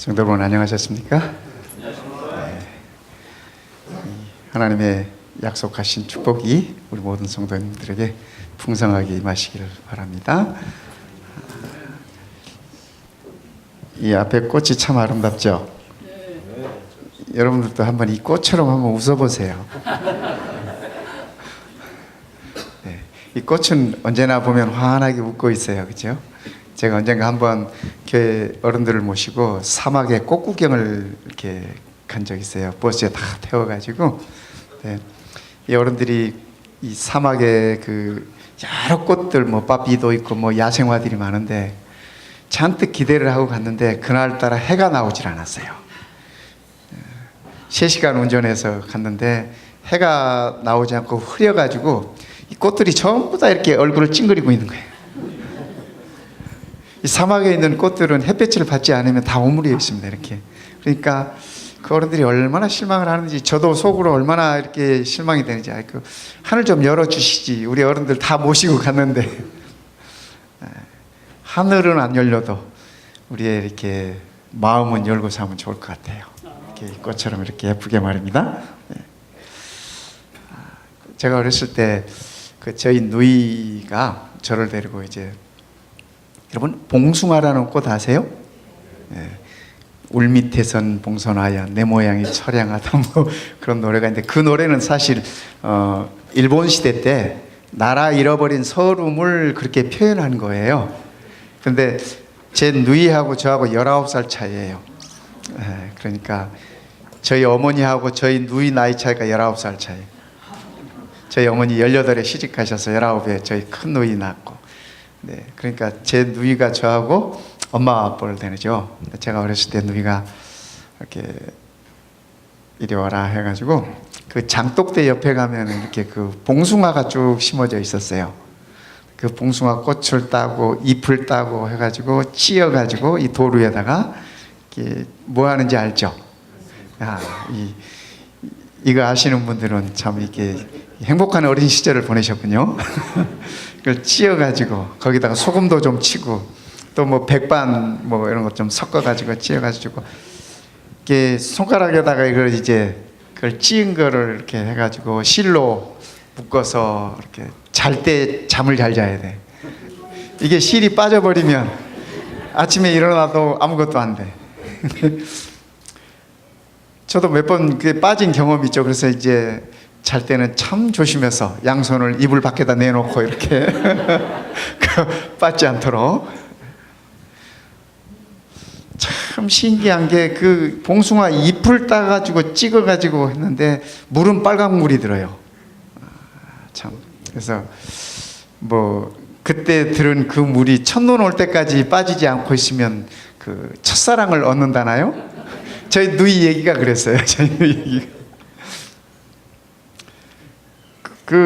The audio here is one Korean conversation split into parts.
성도 여러분 안녕하셨습니까? 네. 하나님의 약속하신 축복이 우리 모든 성도님들에게 풍성하게 임하시기를 바랍니다. 이 앞에 꽃이 참 아름답죠? 여러분들도 한번 이 꽃처럼 한번 웃어보세요. 네. 이 꽃은 언제나 보면 환하게 웃고 있어요. 그죠? 제가 언젠가 한번 교회 어른들을 모시고 사막에 꽃 구경을 이렇게 간 적이 있어요. 버스에 다 태워가지고. 네. 이 어른들이 이 사막에 그 여러 꽃들, 뭐 빠삐도 있고 뭐 야생화들이 많은데 잔뜩 기대를 하고 갔는데 그날따라 해가 나오질 않았어요. 3시간 운전해서 갔는데 해가 나오지 않고 흐려가지고 이 꽃들이 전부 다 이렇게 얼굴을 찡그리고 있는 거예요. 이 사막에 있는 꽃들은 햇볕을 받지 않으면 다 오므려 있습니다. 이렇게. 그러니까 그 어른들이 얼마나 실망을 하는지 저도 속으로 얼마나 이렇게 실망이 되는지 그 하늘 좀 열어주시지. 우리 어른들 다 모시고 갔는데 하늘은 안 열려도 우리의 이렇게 마음은 열고 사면 좋을 것 같아요. 이렇게 꽃처럼 이렇게 예쁘게 말입니다. 제가 어렸을 때 그 저희 누이가 저를 데리고 이제 여러분 봉숭아라는 꽃 아세요? 예. 울 밑에선 봉선화야 내 모양이 처량하다 뭐 그런 노래가 있는데 그 노래는 사실 일본 시대 때 나라 잃어버린 서름을 그렇게 표현한 거예요. 근데 제 누이하고 저하고 19살 차이예요. 예. 그러니까 저희 어머니하고 저희 누이 나이 차이가 19살 차이. 저희 어머니 18에 시집가셔서 19에 저희 큰 누이 낳았고, 네, 그러니까 제 누이가 저하고 엄마 아빠를 되죠. 제가 어렸을 때 누이가 이렇게 이리 와라 해가지고 그 장독대 옆에 가면 이렇게 그 봉숭아가 쭉 심어져 있었어요. 그 봉숭아 꽃을 따고 잎을 따고 해가지고 찧어가지고 이 돌 위에다가 이렇게 뭐 하는지 알죠? 이거 아시는 분들은 참 이렇게 행복한 어린 시절을 보내셨군요. 그걸 찧어가지고 거기다가 소금도 좀 치고 또 뭐 백반 뭐 이런 것 좀 섞어가지고 찧어가지고 이렇게 손가락에다가 이걸 이제 그걸 찧은 거를 이렇게 해가지고 실로 묶어서 이렇게 잘 때 잠을 잘 자야 돼. 이게 실이 빠져버리면 아침에 일어나도 아무것도 안 돼. 저도 몇 번 그게 빠진 경험이 있죠. 그래서 이제 잘 때는 참 조심해서 양손을 이불 밖에다 내놓고 이렇게 빠지지 않도록. 참 신기한 게 그 봉숭아 잎을 따가지고 찍어가지고 했는데 물은 빨간 물이 들어요. 참. 그래서 뭐 그때 들은 그 물이 첫눈 올 때까지 빠지지 않고 있으면 그 첫사랑을 얻는다나요? 저희 누이 얘기가 그랬어요. 저희 누이 얘기가.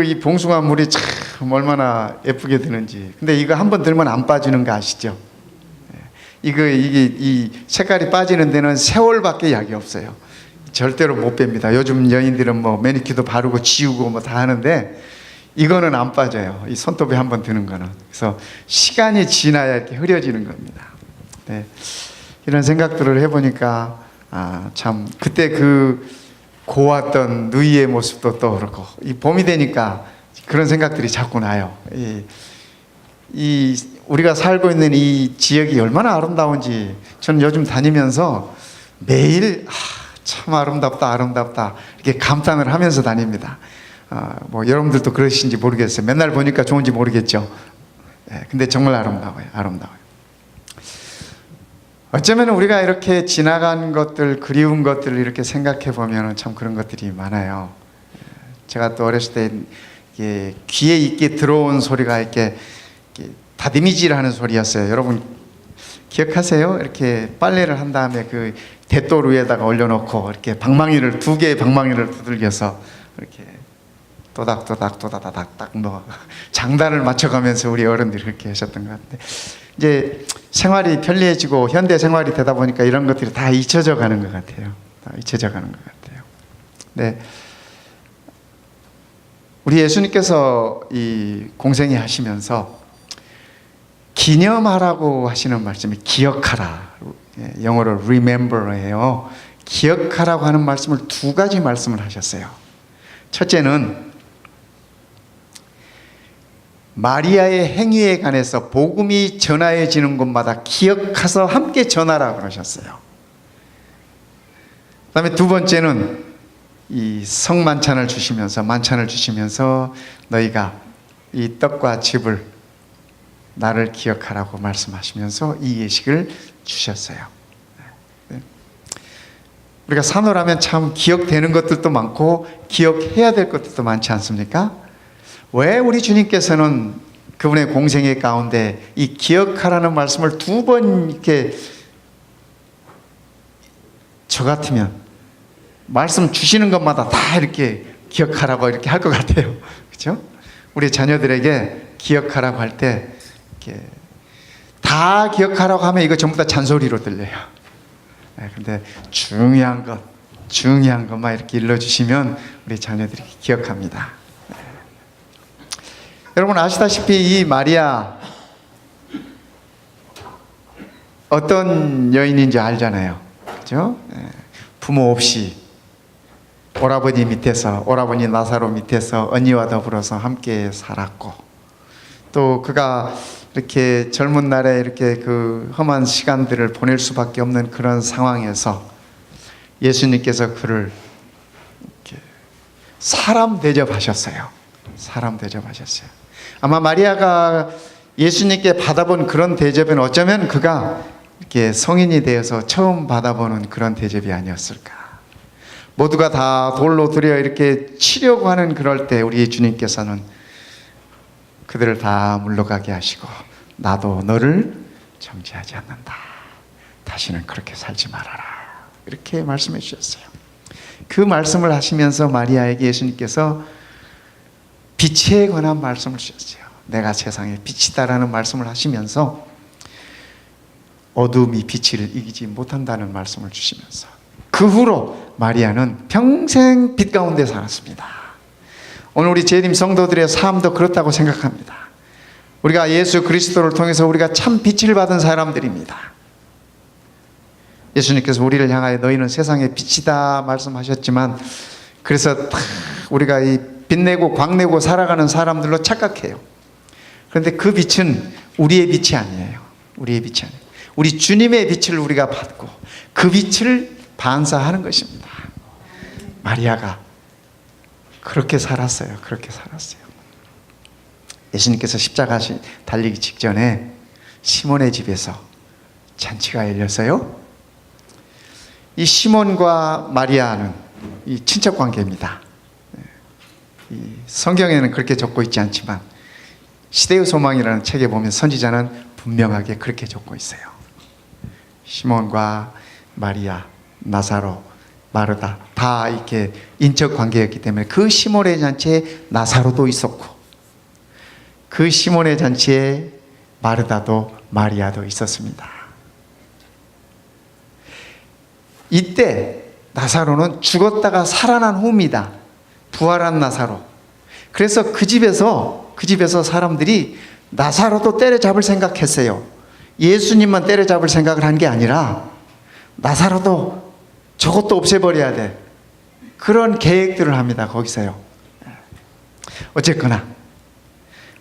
이 봉숭아 물이 참 얼마나 예쁘게 드는지. 근데 이거 한번 들면 안 빠지는 거 아시죠? 이게 이 색깔이 빠지는 데는 세월밖에 약이 없어요. 절대로 못 뺍니다. 요즘 여인들은 뭐 매니큐어도 바르고 지우고 뭐 다 하는데 이거는 안 빠져요. 이 손톱에 한번 드는 거는. 그래서 시간이 지나야 이렇게 흐려지는 겁니다. 네. 이런 생각들을 해보니까 참 그때 그 고왔던 누이의 모습도 떠오르고 이 봄이 되니까 그런 생각들이 자꾸 나요. 우리가 살고 있는 이 지역이 얼마나 아름다운지 저는 요즘 다니면서 매일 참 아름답다 이렇게 감탄을 하면서 다닙니다. 뭐 여러분들도 그러신지 모르겠어요. 맨날 보니까 좋은지 모르겠죠. 네, 근데 정말 아름다워요. 어쩌면 우리가 이렇게 지나간 것들, 그리운 것들을 이렇게 생각해 보면 참 그런 것들이 많아요. 제가 또 어렸을 때 귀에 있게 들어온 소리가 이렇게 다듬이질 하는 소리였어요. 여러분 기억하세요? 이렇게 빨래를 한 다음에 그 대돌 위에다가 올려놓고 이렇게 방망이를 2개의 방망이를 두들겨서 이렇게 또닥또닥 뭐 장단을 맞춰가면서 우리 어른들이 그렇게 하셨던 것 같은데 이제 생활이 편리해지고 현대 생활이 되다 보니까 이런 것들이 다 잊혀져 가는 것 같아요. 네, 우리 예수님께서 이 공생애 하시면서 기념하라고 하시는 말씀이 기억하라 영어로 remember예요. 기억하라고 하는 말씀을 두 가지 말씀을 하셨어요. 첫째는 마리아의 행위에 관해서 복음이 전하여지는 곳마다 기억해서 함께 전하라고 그러셨어요. 그 다음에 두 번째는 이 성만찬을 주시면서 너희가 이 떡과 즙을 나를 기억하라고 말씀하시면서 이 예식을 주셨어요. 우리가 산호라면 참 기억되는 것들도 많고 기억해야 될 것들도 많지 않습니까? 왜 우리 주님께서는 그분의 공생애 가운데 이 기억하라는 말씀을 두 번 이렇게, 저 같으면 말씀 주시는 것마다 다 이렇게 기억하라고 이렇게 할 것 같아요. 그렇죠? 우리 자녀들에게 기억하라고 할 때 이렇게 다 기억하라고 하면 이거 전부 다 잔소리로 들려요. 근데 중요한 것만 이렇게 일러주시면 우리 자녀들이 기억합니다. 여러분 아시다시피 이 마리아 어떤 여인인지 알잖아요. 그죠? 부모 없이 오라버니 나사로 밑에서 언니와 더불어서 함께 살았고, 또 그가 이렇게 젊은 날에 이렇게 그 험한 시간들을 보낼 수밖에 없는 그런 상황에서 예수님께서 그를 이렇게 사람 대접하셨어요. 아마 마리아가 예수님께 받아본 그런 대접은 어쩌면 그가 이렇게 성인이 되어서 처음 받아보는 그런 대접이 아니었을까. 모두가 다 돌로 들여 이렇게 치려고 하는 그럴 때 우리 주님께서는 그들을 다 물러가게 하시고 나도 너를 정죄하지 않는다. 다시는 그렇게 살지 말아라. 이렇게 말씀해 주셨어요. 그 말씀을 하시면서 마리아에게 예수님께서 빛에 관한 말씀을 주셨어요. 내가 세상의 빛이다라는 말씀을 하시면서 어둠이 빛을 이기지 못한다는 말씀을 주시면서 그 후로 마리아는 평생 빛 가운데 살았습니다. 오늘 우리 재림 성도들의 삶도 그렇다고 생각합니다. 우리가 예수 그리스도를 통해서 우리가 참 빛을 받은 사람들입니다. 예수님께서 우리를 향하여 너희는 세상의 빛이다 말씀하셨지만, 그래서 우리가 이 빛내고 광내고 살아가는 사람들로 착각해요. 그런데 그 빛은 우리의 빛이 아니에요. 우리 주님의 빛을 우리가 받고 그 빛을 반사하는 것입니다. 마리아가 그렇게 살았어요. 예수님께서 십자가 달리기 직전에 시몬의 집에서 잔치가 열렸어요. 이 시몬과 마리아는 이 친척 관계입니다. 이 성경에는 그렇게 적고 있지 않지만 시대의 소망이라는 책에 보면 선지자는 분명하게 그렇게 적고 있어요. 시몬과 마리아, 나사로, 마르다 다 이렇게 인적 관계였기 때문에 그 시몬의 잔치에 나사로도 있었고, 그 시몬의 잔치에 마르다도 마리아도 있었습니다. 이때 나사로는 죽었다가 살아난 후입니다. 부활한 나사로. 그래서 그 집에서 사람들이 나사로도 때려잡을 생각했어요. 예수님만 때려잡을 생각을 한 게 아니라 나사로도 저것도 없애버려야 돼. 그런 계획들을 합니다. 거기서요. 어쨌거나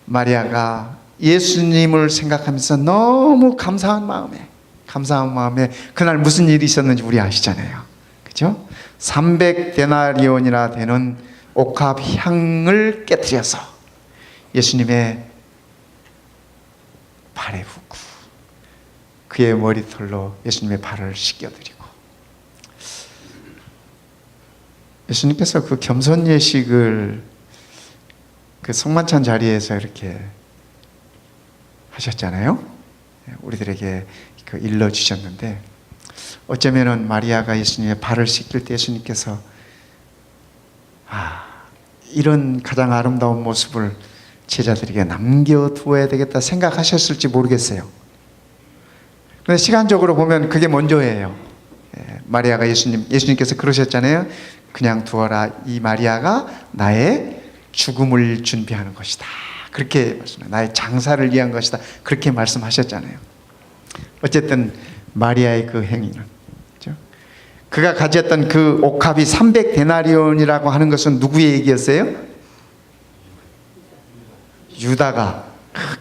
마리아가 예수님을 생각하면서 너무 감사한 마음에 그날 무슨 일이 있었는지 우리 아시잖아요. 그죠? 300데나리온이나 되는 옥합 향을 깨뜨려서 예수님의 발에 붓고 그의 머리털로 예수님의 발을 씻겨드리고, 예수님께서 그 겸손 예식을 그 성만찬 자리에서 이렇게 하셨잖아요. 우리들에게 그 일러주셨는데, 어쩌면은 마리아가 예수님의 발을 씻길 때 예수님께서 이런 가장 아름다운 모습을 제자들에게 남겨두어야 되겠다 생각하셨을지 모르겠어요. 그런데 시간적으로 보면 그게 먼저예요. 마리아가 예수님께서 그러셨잖아요. 그냥 두어라. 이 마리아가 나의 죽음을 준비하는 것이다. 그렇게 말씀해요. 나의 장사를 위한 것이다. 그렇게 말씀하셨잖아요. 어쨌든 마리아의 그 행위는, 그렇죠? 그가 가졌던 그 옥합이 300데나리온이라고 하는 것은 누구의 얘기였어요? 유다가.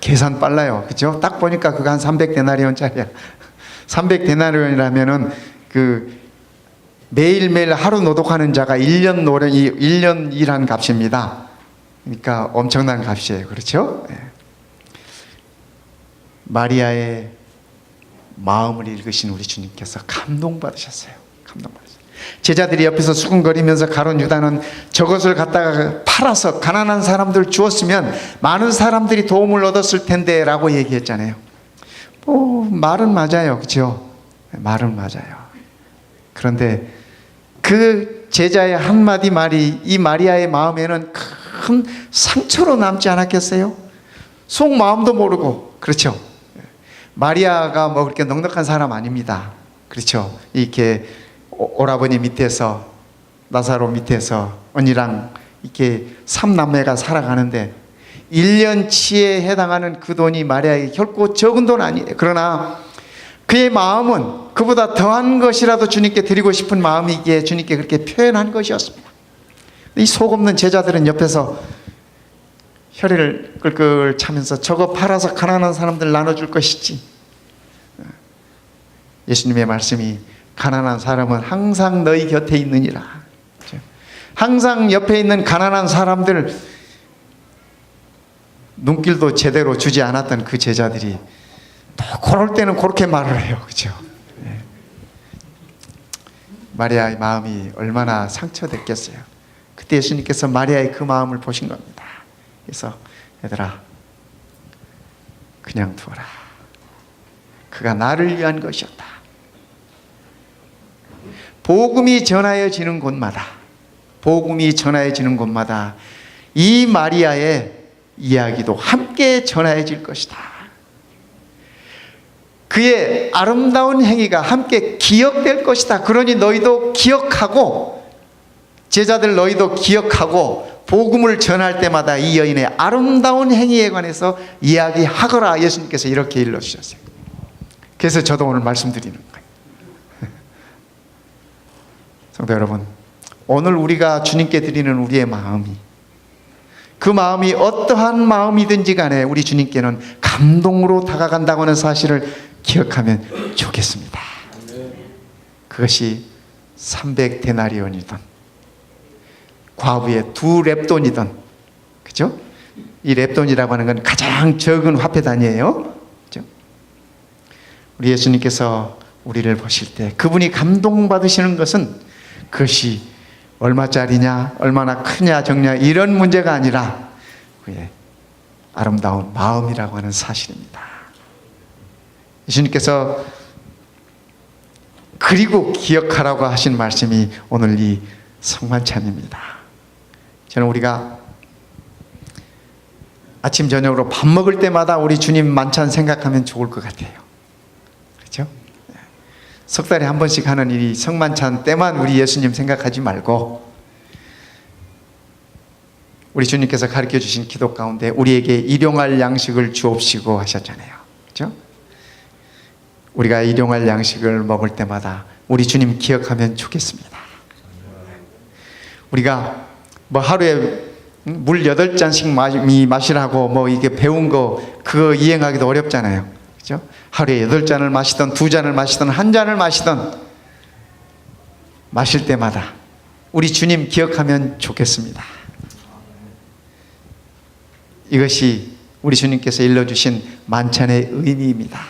계산 빨라요, 그렇죠? 딱 보니까 그가 한 300데나리온짜리야. 300데나리온이라면은 그 매일매일 하루 노동하는 자가 1년 일한 값입니다. 그러니까 엄청난 값이에요, 그렇죠? 네. 마리아의 마음을 읽으신 우리 주님께서 감동받으셨어요. 감동받으셨어요. 제자들이 옆에서 수군거리면서 가룟 유다는 저것을 갖다가 팔아서 가난한 사람들 주었으면 많은 사람들이 도움을 얻었을 텐데 라고 얘기했잖아요. 말은 맞아요, 그렇죠? 말은 맞아요. 그런데 그 제자의 한마디 말이 이 마리아의 마음에는 큰 상처로 남지 않았겠어요? 속마음도 모르고. 그렇죠? 마리아가 뭐 그렇게 넉넉한 사람 아닙니다. 그렇죠? 이렇게 오라버니 밑에서, 나사로 밑에서 언니랑 이렇게 3남매가 살아가는데 1년치에 해당하는 그 돈이 마리아에게 결코 적은 돈 아니에요. 그러나 그의 마음은 그보다 더한 것이라도 주님께 드리고 싶은 마음이기에 주님께 그렇게 표현한 것이었습니다. 이 속 없는 제자들은 옆에서 혈의를 끌끌 차면서 저거 팔아서 가난한 사람들 나눠줄 것이지. 예수님의 말씀이 가난한 사람은 항상 너희 곁에 있느니라. 항상 옆에 있는 가난한 사람들, 눈길도 제대로 주지 않았던 그 제자들이 또 그럴 때는 그렇게 말을 해요. 그렇죠? 마리아의 마음이 얼마나 상처됐겠어요. 그때 예수님께서 마리아의 그 마음을 보신 겁니다. 그래서 얘들아, 그냥 두어라. 그가 나를 위한 것이었다. 복음이 전하여지는 곳마다, 복음이 전하여지는 곳마다 이 마리아의 이야기도 함께 전하여질 것이다. 그의 아름다운 행위가 함께 기억될 것이다. 그러니 너희도 기억하고, 제자들 너희도 기억하고 복음을 전할 때마다 이 여인의 아름다운 행위에 관해서 이야기하거라. 예수님께서 이렇게 일러주셨어요. 그래서 저도 오늘 말씀드리는 거예요. 성도 여러분, 오늘 우리가 주님께 드리는 우리의 마음이, 그 마음이 어떠한 마음이든지 간에 우리 주님께는 감동으로 다가간다고 하는 사실을 기억하면 좋겠습니다. 그것이 300데나리온이든 과부의 2렙돈이든, 그죠? 이 렙돈이라고 하는 건 가장 적은 화폐 단위예요. 그죠? 우리 예수님께서 우리를 보실 때 그분이 감동받으시는 것은 그것이 얼마짜리냐, 얼마나 크냐, 적냐, 이런 문제가 아니라 그의 아름다운 마음이라고 하는 사실입니다. 예수님께서 그리고 기억하라고 하신 말씀이 오늘 이 성만찬입니다. 저는 우리가 아침 저녁으로 밥 먹을 때마다 우리 주님 만찬 생각하면 좋을 것 같아요. 그렇죠? 석 달에 한 번씩 하는 이 성만찬 때만 우리 예수님 생각하지 말고, 우리 주님께서 가르쳐 주신 기도 가운데 우리에게 일용할 양식을 주옵시고 하셨잖아요. 그렇죠? 우리가 일용할 양식을 먹을 때마다 우리 주님 기억하면 좋겠습니다. 우리가 뭐 하루에 물 8잔씩 마시라고 뭐 이게 배운 거 그거 이행하기도 어렵잖아요. 그렇죠? 하루에 8잔을 마시던 2잔을 마시던 1잔을 마시던 마실 때마다 우리 주님 기억하면 좋겠습니다. 이것이 우리 주님께서 일러주신 만찬의 의미입니다.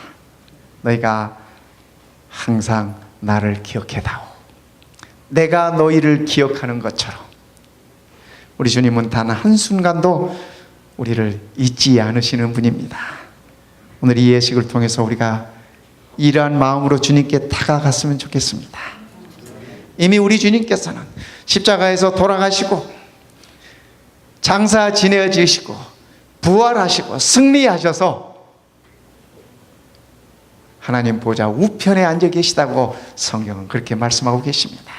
너희가 항상 나를 기억해다오. 내가 너희를 기억하는 것처럼. 우리 주님은 단 한순간도 우리를 잊지 않으시는 분입니다. 오늘 이 예식을 통해서 우리가 이러한 마음으로 주님께 다가갔으면 좋겠습니다. 이미 우리 주님께서는 십자가에서 돌아가시고 장사 지내어지시고 부활하시고 승리하셔서 하나님 보좌 우편에 앉아 계시다고 성경은 그렇게 말씀하고 계십니다.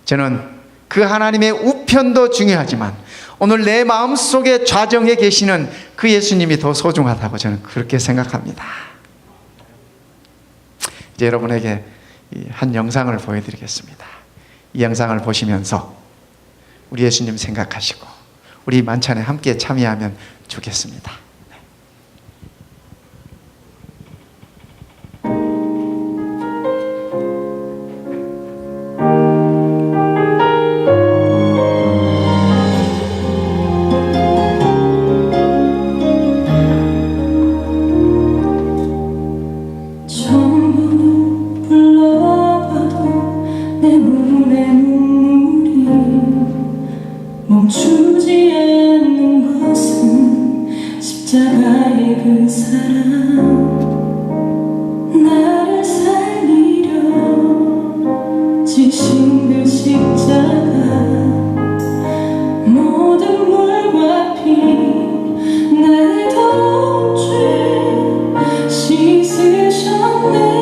저는 그 하나님의 우편도 중요하지만 오늘 내 마음속에 좌정해 계시는 그 예수님이 더 소중하다고 저는 그렇게 생각합니다. 이제 여러분에게 이 한 영상을 보여드리겠습니다. 이 영상을 보시면서 우리 예수님 생각하시고 우리 만찬에 함께 참여하면 좋겠습니다. 멈추지 않는 것은 십자가의 그 사랑, 나를 살리려 지신 그 십자가, 모든 물과 피 나의 더운 죄 씻으셨네.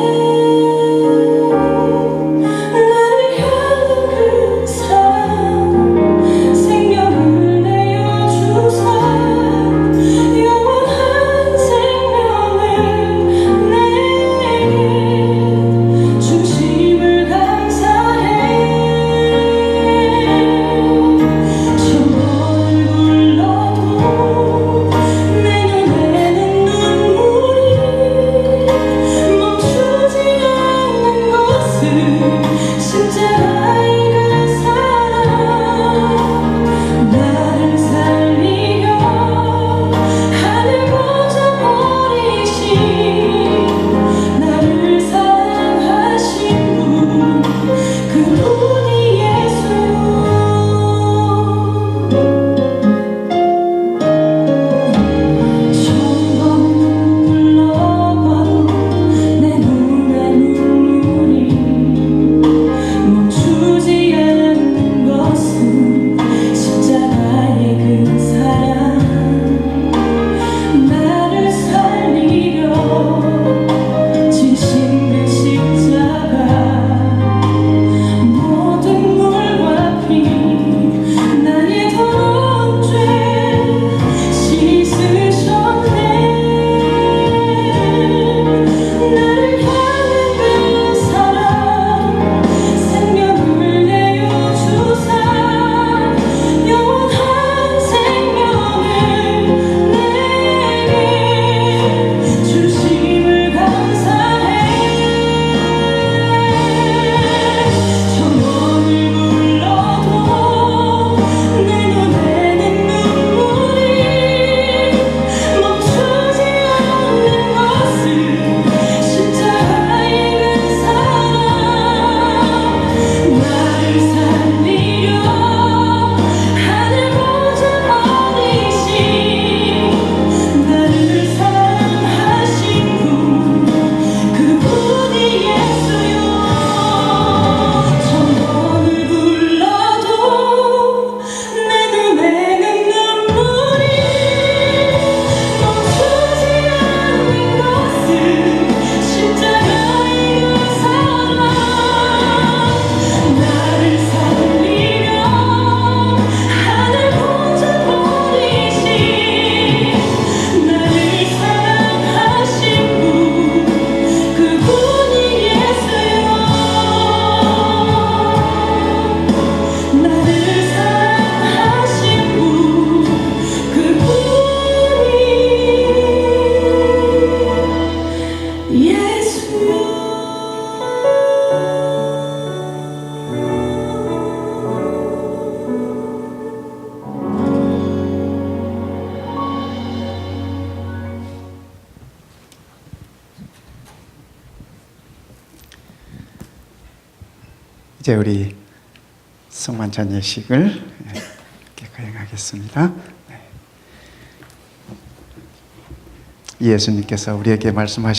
이제 우리 성만찬 예식을 이렇게 거행하겠습니다. 예수님께서 우리에게 말씀하신